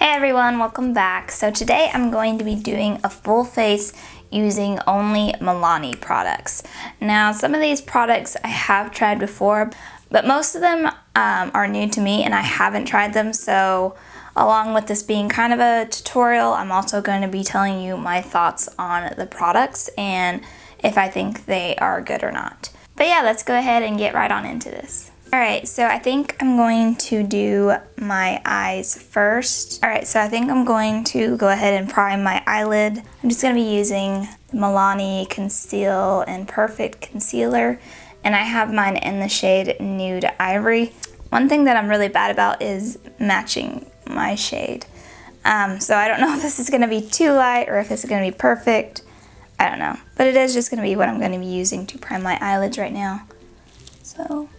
Hey everyone, welcome back. So today I'm going to be doing a full face using only Milani products. Now some of these products I have tried before, but most of them are new to me and I haven't tried them. So along with this being kind of a tutorial, I'm also going to be telling you my thoughts on the products and if I think they are good or not. But yeah, let's go ahead and get right on into this. Alright, so I think I'm going to do my eyes first. Alright, so I think I'm going to go ahead and prime my eyelid. I'm just going to be using the Milani Conceal and Perfect Concealer, and I have mine in the shade Nude Ivory. One thing that I'm really bad about is matching my shade. So I don't know if this is going to be too light or if it's going to be perfect. I don't know. But it is just going to be what I'm going to be using to prime my eyelids right now. So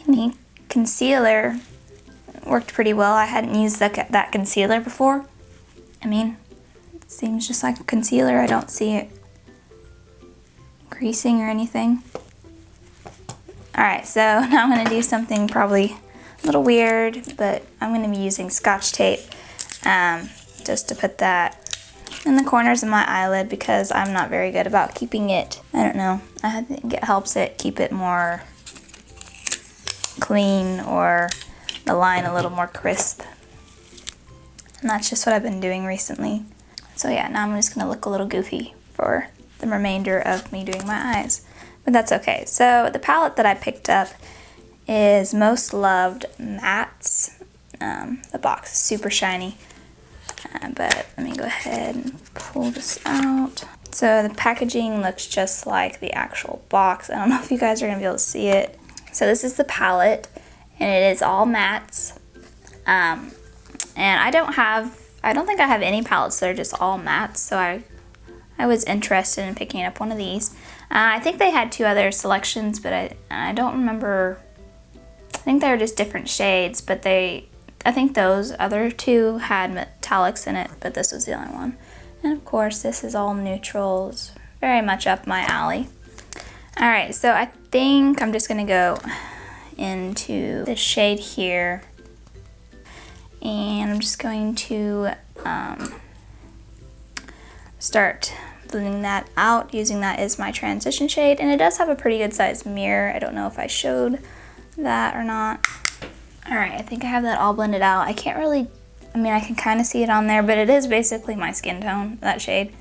the concealer worked pretty well. I hadn't used that concealer before. I mean, it seems just like a concealer. I don't see it creasing or anything. Alright, so now I'm going to do something probably a little weird, but I'm going to be using Scotch tape just to put that in the corners of my eyelid because I'm not very good about keeping it, I don't know, I think it helps it keep it more clean or the line a little more crisp. And that's just what I've been doing recently. So yeah, now I'm just going to look a little goofy for the remainder of me doing my eyes. But that's okay. So the palette that I picked up is Most Loved Mattes. The box is super shiny. But let me go ahead and pull this out. So the packaging looks just like the actual box. I don't know if you guys are going to be able to see it. So this is the palette, and it is all mattes. And I don't think I have any palettes that are just all mattes, so I was interested in picking up one of these. I think they had two other selections, but I don't remember. I think they were just different shades, but I think those other two had metallics in it, but this was the only one. And of course, this is all neutrals, very much up my alley. Alright, so I think I'm just going to go into the shade here, and I'm just going to start blending that out, using that as my transition shade, and it does have a pretty good sized mirror. I don't know if I showed that or not. Alright, I think I have that all blended out. I can't really, I mean I can kind of see it on there, but it is basically my skin tone, that shade.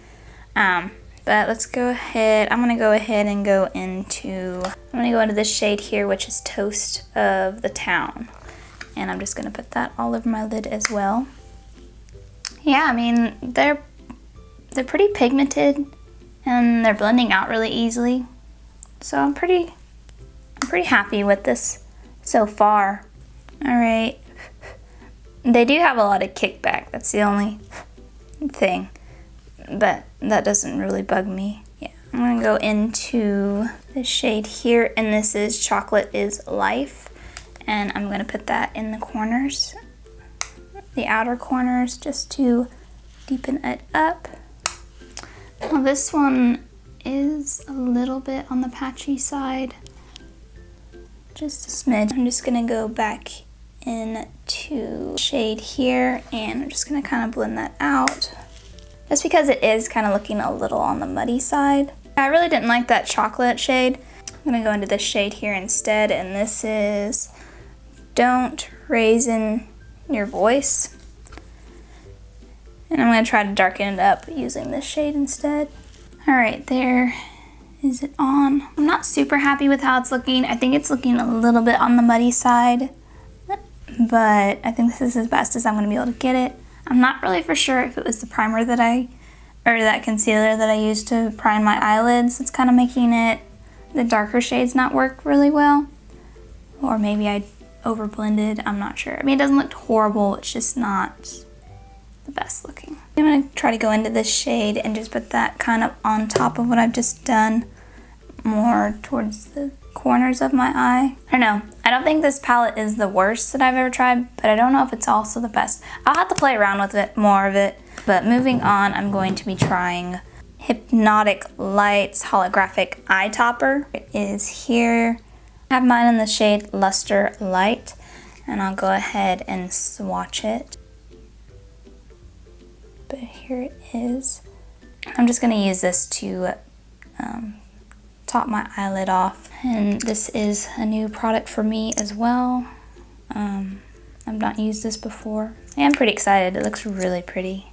But let's go ahead, I'm going to go ahead and go into this shade here, which is Toast of the Town. And I'm just going to put that all over my lid as well. Yeah, I mean, they're pretty pigmented and they're blending out really easily. So I'm pretty happy with this so far. Alright, they do have a lot of kickback, that's the only thing. But that doesn't really bug me. Yeah, I'm going to go into the shade here, and this is Chocolate is Life. And I'm going to put that in the corners, the outer corners, just to deepen it up. Now this one is a little bit on the patchy side, just a smidge. I'm just going to go back into shade here, and I'm just going to kind of blend that out. Just because it is kind of looking a little on the muddy side. I really didn't like that chocolate shade. I'm going to go into this shade here instead, and this is Don't Raisin Your Voice. And I'm going to try to darken it up using this shade instead. Alright, there is it on. I'm not super happy with how it's looking. I think it's looking a little bit on the muddy side, but I think this is as best as I'm going to be able to get it. I'm not really for sure if it was the primer that concealer that I used to prime my eyelids that's kind of making the darker shades not work really well. Or maybe I over-blended, I'm not sure. I mean, it doesn't look horrible, it's just not the best looking. I'm going to try to go into this shade and just put that kind of on top of what I've just done, more towards the corners of my eye. I don't know. I don't think this palette is the worst that I've ever tried, but I don't know if it's also the best. I'll have to play around with it, more of it. But moving on, I'm going to be trying Hypnotic Lights Holographic Eye Topper. It is here. I have mine in the shade Luster Light. And I'll go ahead and swatch it. But here it is. I'm just gonna use this to top my eyelid off. And this is a new product for me as well. I've not used this before. I'm pretty excited. It looks really pretty.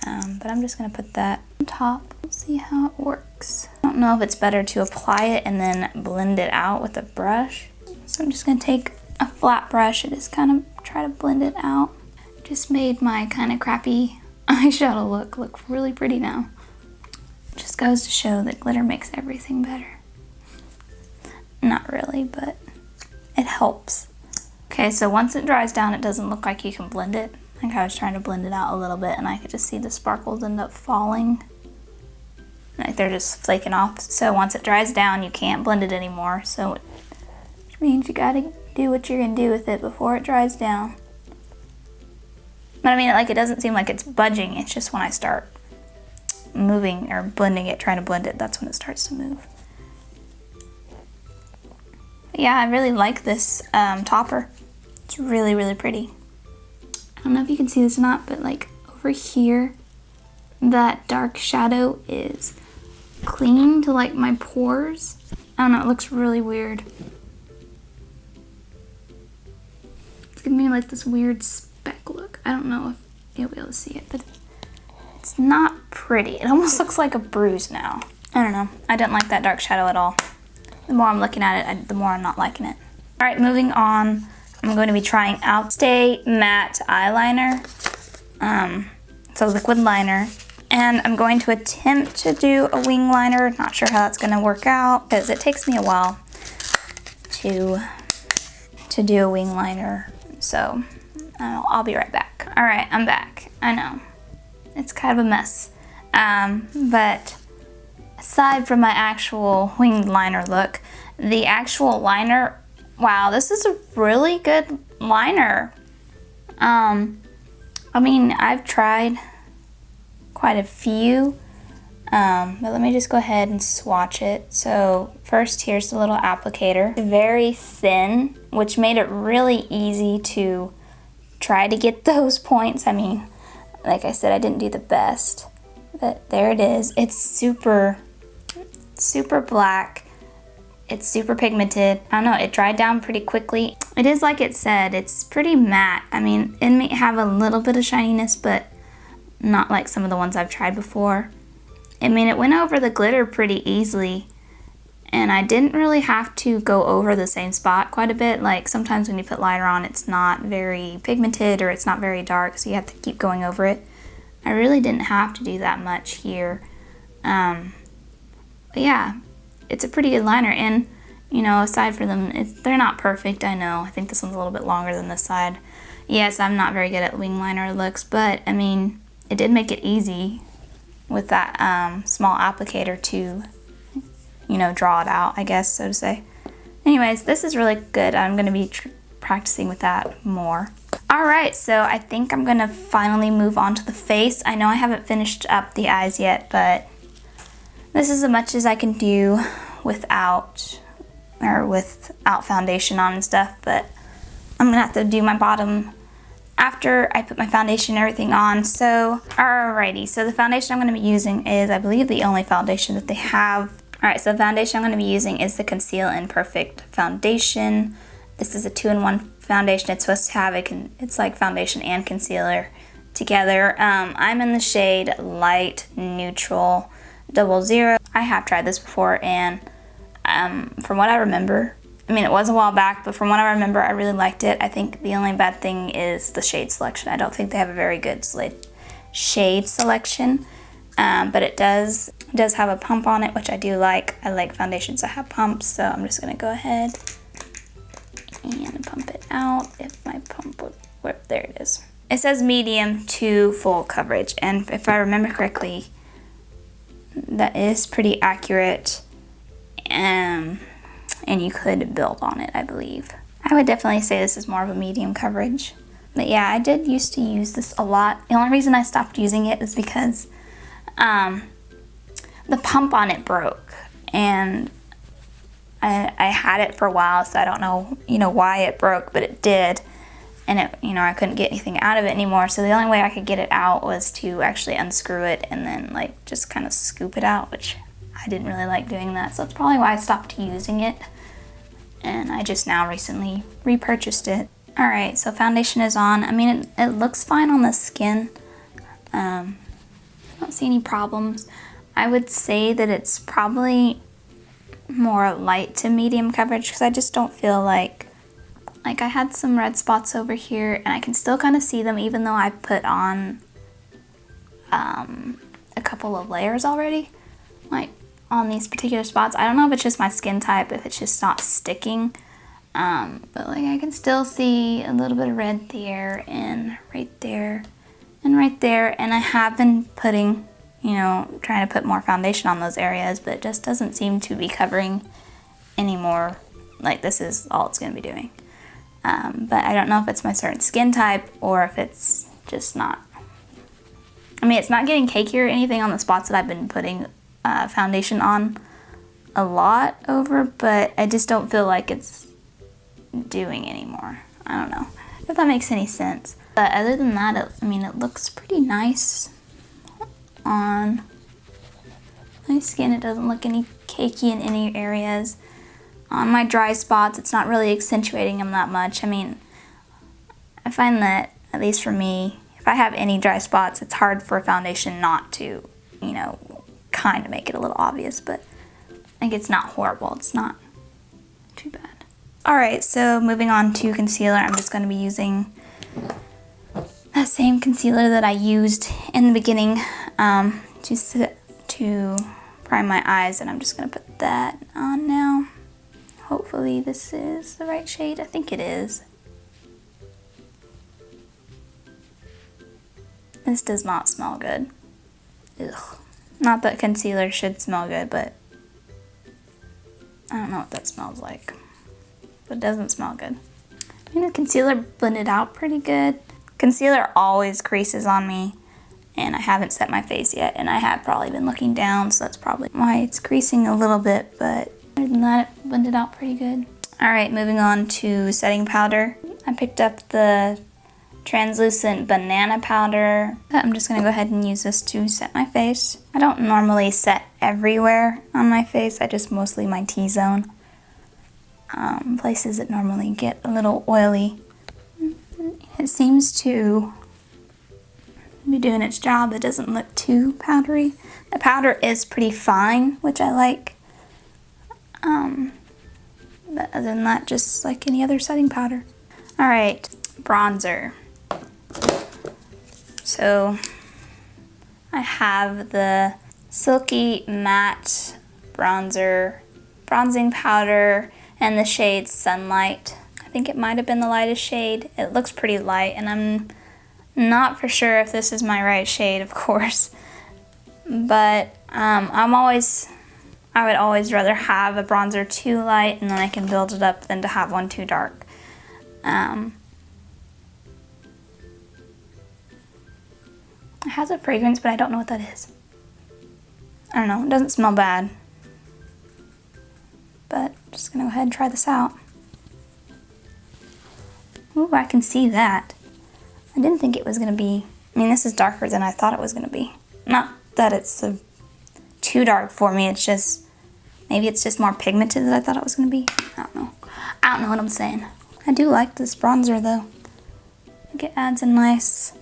But I'm just gonna put that on top. See how it works. I don't know if it's better to apply it and then blend it out with a brush. So I'm just gonna take a flat brush and just kind of try to blend it out. Just made my kind of crappy eyeshadow look really pretty now. Just goes to show that glitter makes everything better. Not really, but it helps. Okay, so once it dries down, it doesn't look like you can blend it. I think I was trying to blend it out a little bit and I could just see the sparkles end up falling. Like they're just flaking off. So once it dries down, you can't blend it anymore. So which means you gotta do what you're gonna do with it before it dries down. But I mean, like, it doesn't seem like it's budging. It's just when I start moving or blending it, trying to blend it, that's when it starts to move. But yeah, I really like this topper. It's really, really pretty. I don't know if you can see this or not, but like over here, that dark shadow is clinging to like my pores. I don't know, it looks really weird. It's giving me like this weird speck look. I don't know if you'll be able to see it, but it's not pretty. It almost looks like a bruise now. I don't know. I didn't like that dark shadow at all. The more I'm looking at it, the more I'm not liking it. All right, moving on. I'm going to be trying out Stay Matte Eyeliner. It's a liquid liner. And I'm going to attempt to do a wing liner. Not sure how that's going to work out because it takes me a while to do a wing liner. So I'll be right back. All right, I'm back. I know. It's kind of a mess. But aside from my actual winged liner look, the actual liner, wow, this is a really good liner. I mean, I've tried quite a few, but let me just go ahead and swatch it. So first, here's the little applicator. Very thin, which made it really easy to try to get those points. I mean, like I said, I didn't do the best, but there it is. It's super black. It's super pigmented. I don't know, it dried down pretty quickly. It is like it said, it's pretty matte. I mean, it may have a little bit of shininess, but not like some of the ones I've tried before. I mean, it went over the glitter pretty easily, and I didn't really have to go over the same spot quite a bit. Like sometimes when you put liner on, it's not very pigmented or it's not very dark, so you have to keep going over it. I really didn't have to do that much here. But yeah, it's a pretty good liner, and you know, aside from them, they're not perfect, I know. I think this one's a little bit longer than this side. Yes, I'm not very good at wing liner looks, but I mean, it did make it easy with that small applicator to, you know, draw it out, I guess, so to say. Anyways, this is really good. I'm gonna be practicing with that more. All right, so I think I'm gonna finally move on to the face. I know I haven't finished up the eyes yet, but this is as much as I can do without foundation on and stuff, but I'm gonna have to do my bottom after I put my foundation and everything on. So, alrighty, so the foundation I'm gonna be using is, I believe, the only foundation that they have. Alright, so the foundation I'm gonna be using is the Conceal and Perfect foundation. This is a 2-in-1 foundation. It's supposed to have it's like foundation and concealer together. I'm in the shade Light Neutral 00. I have tried this before, and from what I remember, I mean, it was a while back, but from what I remember, I really liked it. I think the only bad thing is the shade selection. I don't think they have a very good shade selection, but it does have a pump on it, which I do like. I like foundations that have pumps, so I'm just gonna go ahead and pump it out. If my pump would work, there it is. It says medium to full coverage, and if I remember correctly, that is pretty accurate, and you could build on it, I believe. I would definitely say this is more of a medium coverage. But yeah, I did used to use this a lot. The only reason I stopped using it is because the pump on it broke, and I had it for a while, so I don't know, why it broke, but it did. and it, you know, I couldn't get anything out of it anymore. So the only way I could get it out was to actually unscrew it and then like just kind of scoop it out, which I didn't really like doing that. So that's probably why I stopped using it. And I just now recently repurchased it. All right, so foundation is on. I mean, it looks fine on the skin. I don't see any problems. I would say that it's probably more light to medium coverage because I just don't feel like I had some red spots over here and I can still kind of see them even though I put on a couple of layers already, like on these particular spots. I don't know if it's just my skin type, if it's just not sticking, but like I can still see a little bit of red there and right there and right there, and I have been putting, you know, trying to put more foundation on those areas, but it just doesn't seem to be covering anymore. Like this is all it's going to be doing. But I don't know if it's my certain skin type or if it's just not. I mean, it's not getting cakey or anything on the spots that I've been putting foundation on a lot over, but I just don't feel like it's doing anymore. I don't know if that makes any sense. But other than that, I mean, it looks pretty nice on my skin. It doesn't look any cakey in any areas. On my dry spots, it's not really accentuating them that much. I mean, I find that, at least for me, if I have any dry spots, it's hard for a foundation not to, you know, kind of make it a little obvious, but I think it's not horrible. It's not too bad. All right, so moving on to concealer, I'm just going to be using that same concealer that I used in the beginning to prime my eyes, and I'm just going to put that on now. Hopefully this is the right shade. I think it is. This does not smell good. Ugh. Not that concealer should smell good, but I don't know what that smells like. But it doesn't smell good. I mean, the concealer blended out pretty good. Concealer always creases on me, and I haven't set my face yet, and I have probably been looking down, so that's probably why it's creasing a little bit, but other than that, it blended out pretty good. All right, moving on to setting powder. I picked up the translucent banana powder. I'm just gonna go ahead and use this to set my face. I don't normally set everywhere on my face. I just mostly my T-zone. Places that normally get a little oily. It seems to be doing its job. It doesn't look too powdery. The powder is pretty fine, which I like. But other than that, just like any other setting powder. All right, bronzer. So I have the Silky Matte bronzing powder and the shade Sunlight. I think it might have been the lightest shade. It looks pretty light, and I'm not for sure if this is my right shade, of course. But I would always rather have a bronzer too light and then I can build it up than to have one too dark. It has a fragrance, but I don't know what that is. I don't know, it doesn't smell bad. But I'm just gonna go ahead and try this out. Ooh, I can see that. I didn't think it was gonna be, I mean, this is darker than I thought it was gonna be. Not that it's too dark for me, it's just, maybe it's just more pigmented than I thought it was gonna be. I don't know. I don't know what I'm saying. I do like this bronzer though. I think it adds a nice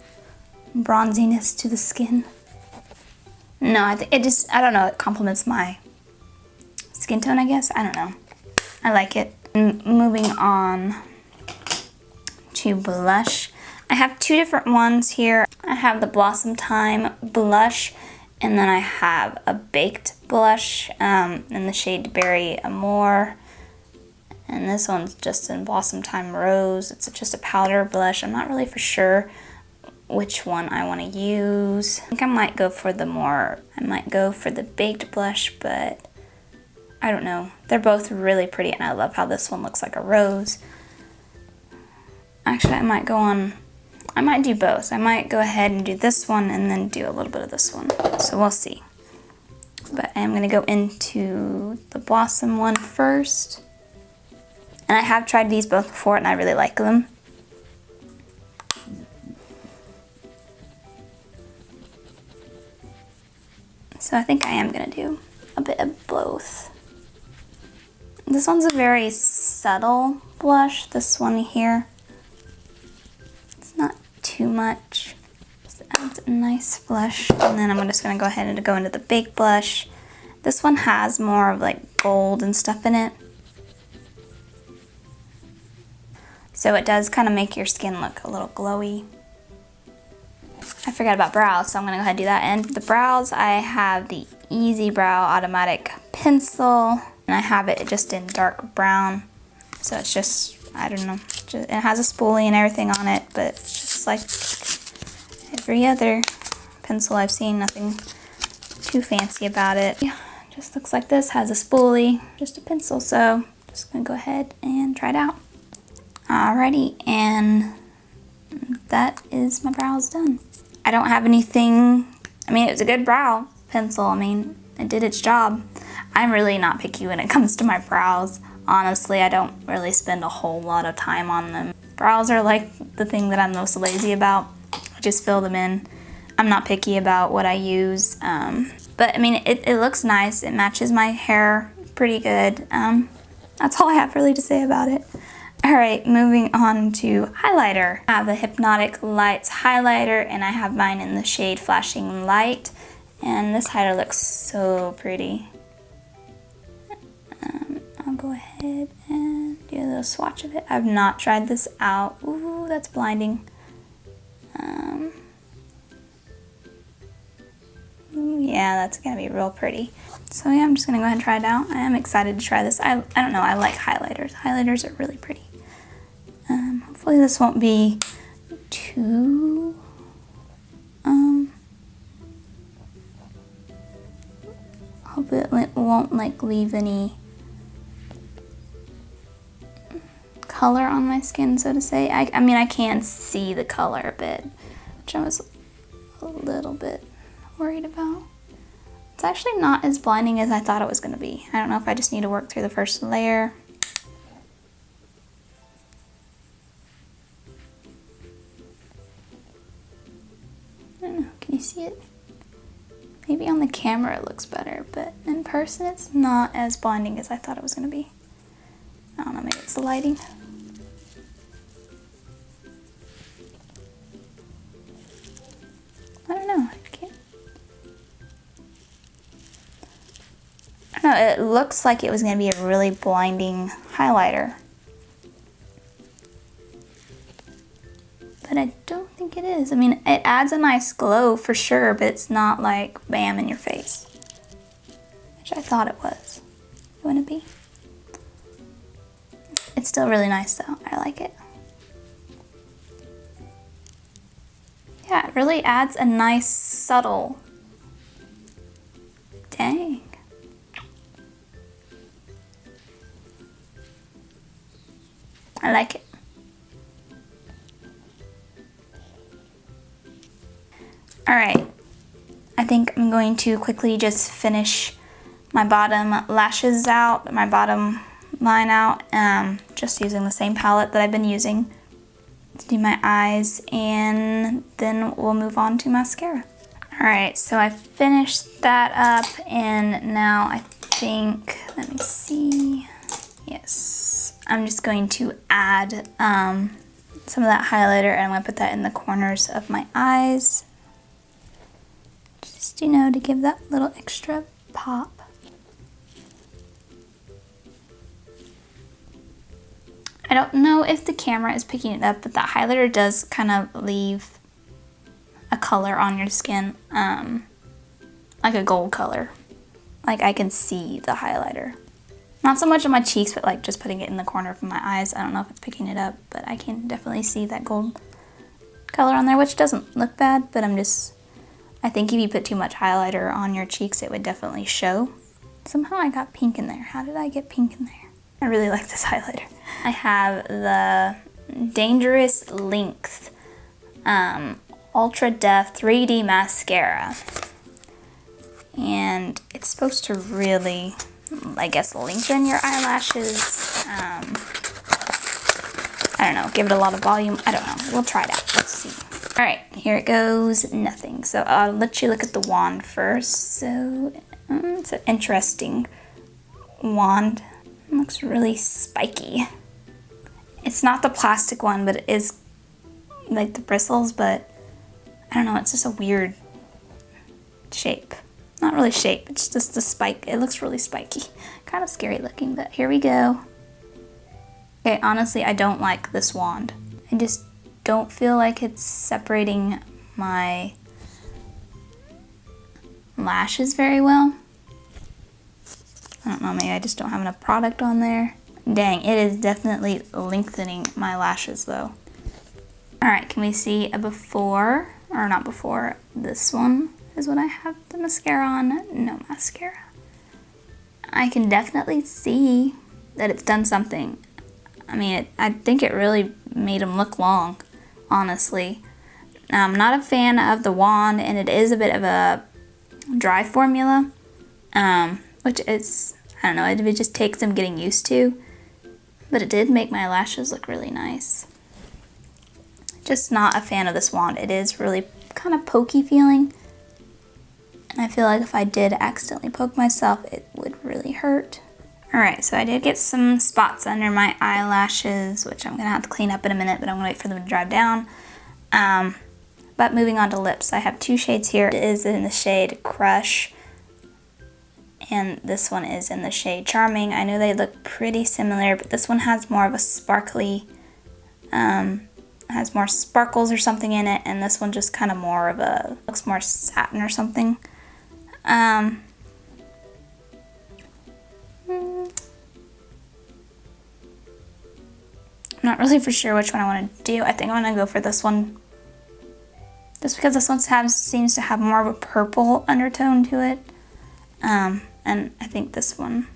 bronziness to the skin. No, I think it just, I don't know, it complements my skin tone, I guess. I don't know. I like it. And moving on to blush. I have two different ones here. I have the Blossom Time blush, and then I have a baked blush in the shade Berry Amore. And this one's just in Blossom Time Rose. It's just a powder blush. I'm not really for sure which one I want to use. I think I might go for the baked blush, but I don't know. They're both really pretty, and I love how this one looks like a rose. Actually, I might do both. I might go ahead and do this one and then do a little bit of this one. So we'll see. But I'm going to go into the Blossom one first. And I have tried these both before and I really like them. So I think I am gonna do a bit of both. This one's a very subtle blush, this one here. It's not too much. Just adds a nice flush. And then I'm just gonna go ahead and go into the big blush. This one has more of like gold and stuff in it. So it does kind of make your skin look a little glowy. I forgot about brows, so I'm gonna go ahead and do that. And for the brows, I have the Easy Brow Automatic Pencil, and I have it just in dark brown. So it's just, I don't know, it has a spoolie and everything on it, but it's just like every other pencil I've seen, nothing too fancy about it. Yeah, it just looks like this, has a spoolie, just a pencil, so just gonna go ahead and try it out. Alrighty, and that is my brows done. I don't have anything, I mean, it was a good brow pencil. I mean, it did its job. I'm really not picky when it comes to my brows. Honestly, I don't really spend a whole lot of time on them. Brows are like the thing that I'm most lazy about. I just fill them in. I'm not picky about what I use. But I mean, it looks nice. It matches my hair pretty good. That's all I have really to say about it. Alright, moving on to highlighter. I have the Hypnotic Lights highlighter, and I have mine in the shade Flashing Light. And this highlighter looks so pretty. I'll go ahead and do a little swatch of it. I've not tried this out. Ooh, that's blinding. Yeah, that's gonna be real pretty. So yeah, I'm just gonna go ahead and try it out. I am excited to try this. I don't know, I like highlighters. Highlighters are really pretty. Hopefully this won't be too, hope it won't like leave any color on my skin, so to say. I mean, I can see the color a bit, which I was a little bit worried about. It's actually not as blinding as I thought it was going to be. I don't know if I just need to work through the first layer. I don't know, can you see it? Maybe on the camera it looks better, but in person it's not as blinding as I thought it was going to be. I don't know, maybe it's the lighting. I don't know, No, it looks like it was going to be a really blinding highlighter. But I don't think it is. I mean, it adds a nice glow for sure, but it's not like bam in your face. Which I thought it was. It wouldn't be. It's still really nice though. I like it. Yeah, it really adds a nice subtle. Dang. I like it. Alright, I think I'm going to quickly just finish my bottom lashes out, my bottom line out, just using the same palette that I've been using to do my eyes, and then we'll move on to mascara. Alright, so I finished that up, and now I think, let me see, yes, I'm just going to add some of that highlighter, and I'm going to put that in the corners of my eyes. Just, you know, to give that little extra pop. I don't know if the camera is picking it up, but that highlighter does kind of leave a color on your skin, like a gold color. Like I can see the highlighter. Not so much on my cheeks, but like just putting it in the corner of my eyes. I don't know if it's picking it up, but I can definitely see that gold color on there, which doesn't look bad, but I think if you put too much highlighter on your cheeks, it would definitely show. Somehow I got pink in there. How did I get pink in there? I really like this highlighter. I have the Dangerous Length Ultra Depth 3D Mascara. And it's supposed to really, I guess, lengthen your eyelashes. I don't know, give it a lot of volume. I don't know. We'll try it out. Let's see. All right, here it goes, nothing. So I'll let you look at the wand first. So it's an interesting wand. It looks really spiky. It's not the plastic one, but it is like the bristles, but I don't know, it's just a weird shape. Not really shape, it's just a spike. It looks really spiky. Kind of scary looking, but here we go. Okay, honestly, I don't like this wand. I just don't feel like it's separating my lashes very well. I don't know, maybe I just don't have enough product on there. Dang, it is definitely lengthening my lashes though. All right, can we see a before, or not before, this one is what I have the mascara on, no mascara. I can definitely see that it's done something. I mean, I think it really made them look long, honestly. I'm not a fan of the wand, and it is a bit of a dry formula, which is, I don't know, it just takes some getting used to, but it did make my lashes look really nice. Just not a fan of this wand. It is really kind of pokey feeling, and I feel like if I did accidentally poke myself, it would really hurt. Alright, so I did get some spots under my eyelashes, which I'm going to have to clean up in a minute, but I'm going to wait for them to dry down. But moving on to lips, I have two shades here. It is in the shade Crush, and this one is in the shade Charming. I know they look pretty similar, but this one has more of a sparkly, has more sparkles or something in it, and this one just kind of more of a, looks more satin or something. I'm not really for sure which one I want to do. I think I'm going to go for this one, just because this one seems to have more of a purple undertone to it. And I think this one,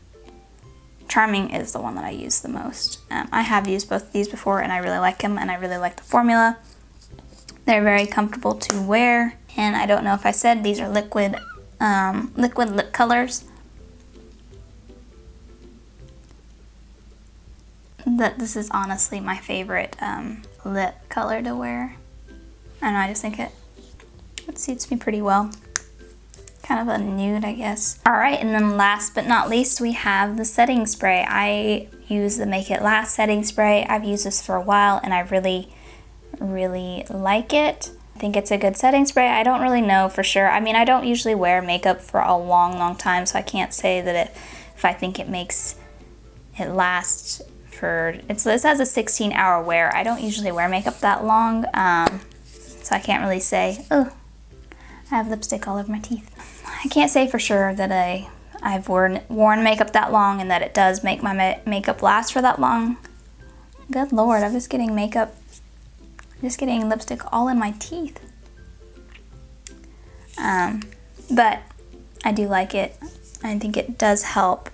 Charming, is the one that I use the most. I have used both of these before, and I really like them, and I really like the formula. They're very comfortable to wear, and I don't know if I said these are liquid lip colors. That this is honestly my favorite lip color to wear. I don't know, I just think it suits me pretty well. Kind of a nude, I guess. Alright, and then last but not least, we have the setting spray. I use the Make It Last setting spray. I've used this for a while, and I really, really like it. I think it's a good setting spray. I don't really know for sure. I mean, I don't usually wear makeup for a long time, so I can't say that if I think it makes it last for, this has a 16-hour wear. I don't usually wear makeup that long, so I can't really say. Oh, I have lipstick all over my teeth. I can't say for sure that I've worn makeup that long and that it does make my makeup last for that long. Good Lord, I'm just getting lipstick all in my teeth. But I do like it. I think it does help.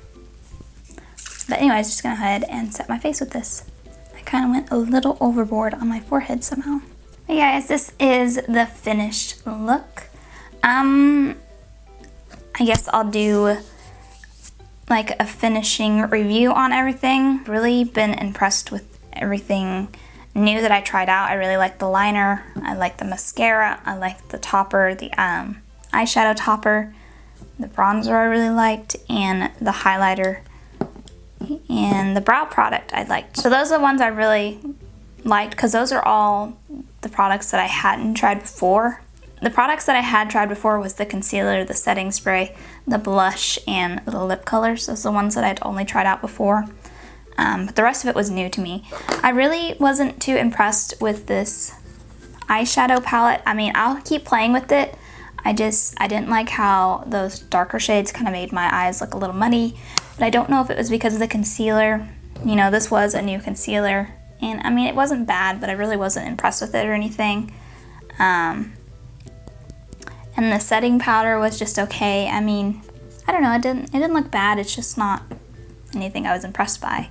But anyway, I was just gonna go ahead and set my face with this. I kind of went a little overboard on my forehead somehow. Hey guys, this is the finished look. I guess I'll do like a finishing review on everything. Really been impressed with everything new that I tried out. I really like the liner, I like the mascara, I like the topper, the eyeshadow topper, the bronzer I really liked, and the highlighter, and the brow product I liked. So those are the ones I really liked, because those are all the products that I hadn't tried before. The products that I had tried before was the concealer, the setting spray, the blush, and the lip colors. Those are the ones that I'd only tried out before. But the rest of it was new to me. I really wasn't too impressed with this eyeshadow palette. I mean, I'll keep playing with it. I didn't like how those darker shades kind of made my eyes look a little muddy. But I don't know if it was because of the concealer. You know, this was a new concealer. And I mean, it wasn't bad, but I really wasn't impressed with it or anything. And the setting powder was just okay. I mean, I don't know, it didn't look bad. It's just not anything I was impressed by.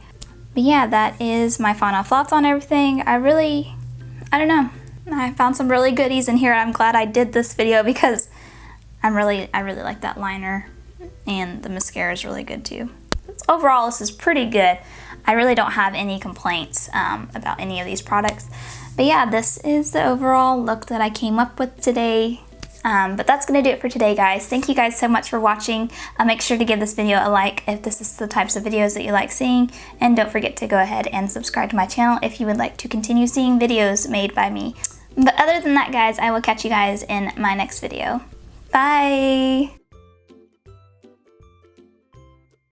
But yeah, that is my final thoughts on everything. I don't know. I found some really goodies in here. I'm glad I did this video because I really like that liner, and the mascara is really good too. Overall, this is pretty good. I really don't have any complaints about any of these products. But yeah, this is the overall look that I came up with today. But that's gonna do it for today, guys. Thank you guys so much for watching. Make sure to give this video a like if this is the types of videos that you like seeing, and don't forget to go ahead and subscribe to my channel if you would like to continue seeing videos made by me. But other than that, guys, I will catch you guys in my next video. Bye!